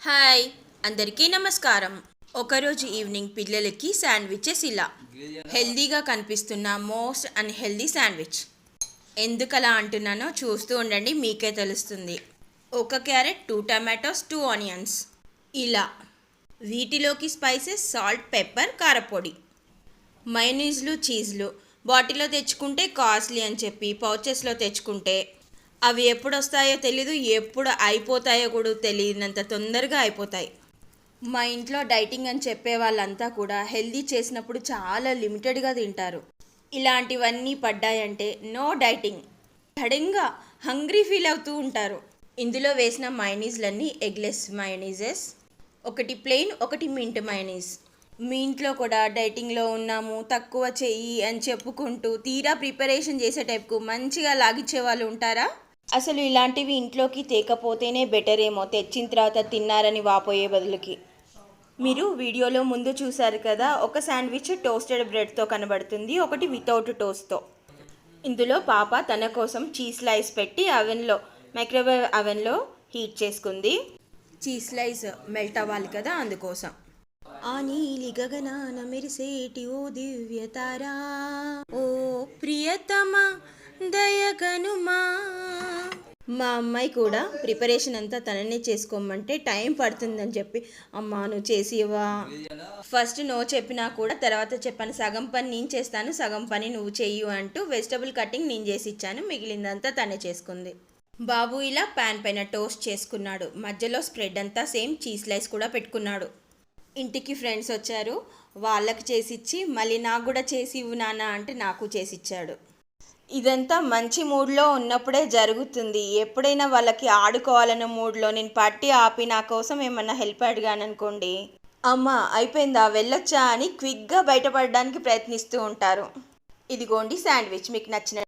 Hi అందరికీ నమస్కారం. ఒకరోజు ఈవినింగ్ పిల్లలకి శాండ్విచెస్ ఇలా హెల్దీగా కనిపిస్తున్న మోస్ట్ అన్హెల్దీ శాండ్విచ్. ఎందుకలా అంటున్నానో చూస్తూ ఉండండి, మీకే తెలుస్తుంది. ఒక క్యారెట్, 2 టమాటోస్, 2 ఆనియన్స్ ఇలా. వీటిలోకి స్పైసెస్ సాల్ట్, పెప్పర్, కారపొడి, మైనీస్లు, చీజ్లు. బాటిల్లో తెచ్చుకుంటే కాస్ట్లీ అని చెప్పి పౌచెస్లో తెచ్చుకుంటే అవి ఎప్పుడు వస్తాయో తెలీదు, ఎప్పుడు అయిపోతాయో కూడా తెలియనంత తొందరగా అయిపోతాయి. మా ఇంట్లో డైటింగ్ అని చెప్పే వాళ్ళంతా కూడా హెల్దీ చేసినప్పుడు చాలా లిమిటెడ్గా తింటారు. ఇలాంటివన్నీ పడ్డాయంటే నో డైటింగ్, సడన్గా హంగ్రీ ఫీల్ అవుతూ ఉంటారు. ఇందులో వేసిన మైనీస్లన్నీ ఎగ్లెస్ మైనీసెస్, ఒకటి ప్లెయిన్, ఒకటి మింట్ మైనీస్. మీ ఇంట్లో కూడా డైటింగ్లో ఉన్నాము, తక్కువ చెయ్యి అని చెప్పుకుంటూ తీరా ప్రిపరేషన్ చేసే టైప్కు మంచిగా లాగిచ్చే వాళ్ళు ఉంటారా? అసలు ఇలాంటివి ఇంట్లోకి తేకపోతేనే బెటర్ ఏమో, తెచ్చిన తర్వాత తిన్నారని వాపోయే బదులుకి. మీరు వీడియోలో ముందు చూసారు కదా, ఒక శాండ్విచ్ టోస్టెడ్ బ్రెడ్తో కనబడుతుంది, ఒకటి వితౌట్ టోస్ట్తో. ఇందులో పాప తన కోసం చీజ్ స్లైస్ పెట్టి మైక్రోవేవ్ అవెన్లో హీట్ చేసుకుంది. చీజ్ స్లైస్ మెల్ట్ అవ్వాలి కదా, అందుకోసం. ఆ నీలి గగనాన మెరిసేటి ఓ దివ్యతారా, ఓ ప్రియతమా దయగనుమా. మా అమ్మాయి కూడా ప్రిపరేషన్ అంతా తననే చేసుకోమంటే టైం పడుతుందని చెప్పి, అమ్మా నువ్వు చేసి ఇవ్వా. ఫస్ట్ నో చెప్పినా కూడా తర్వాత చెప్పాను, సగం పని నేను చేస్తాను, సగం పని నువ్వు చెయ్యు అంటూ వెజిటబుల్ కటింగ్ నేను చేసి ఇచ్చాను, మిగిలిందంతా తనే చేసుకుంది. బాబు ఇలా ప్యాన్ పైన టోస్ట్ చేసుకున్నాడు, మధ్యలో స్ప్రెడ్ అంతా సేమ్ చీజ్ స్లైస్ కూడా పెట్టుకున్నాడు. ఇంటికి ఫ్రెండ్స్ వచ్చారు, వాళ్ళకి చేసిచ్చి మళ్ళీ నాకు కూడా చేసి ఇవ్వు నాన్న అంటే నాకు చేసిచ్చాడు. ఇదంతా మంచి మూడ్లో ఉన్నప్పుడే జరుగుతుంది. ఎప్పుడైనా వాళ్ళకి ఆడుకోవాలన్న మూడ్లో నేను పట్టి ఆపి నా కోసం ఏమన్నా హెల్ప్ అడిగాను అనుకోండి, అమ్మ అయిపోయిందా వెళ్ళొచ్చా అని క్విక్గా బయటపడడానికి ప్రయత్నిస్తూ ఉంటారు. ఇదిగోండి శాండ్విచ్, మీకు నచ్చిన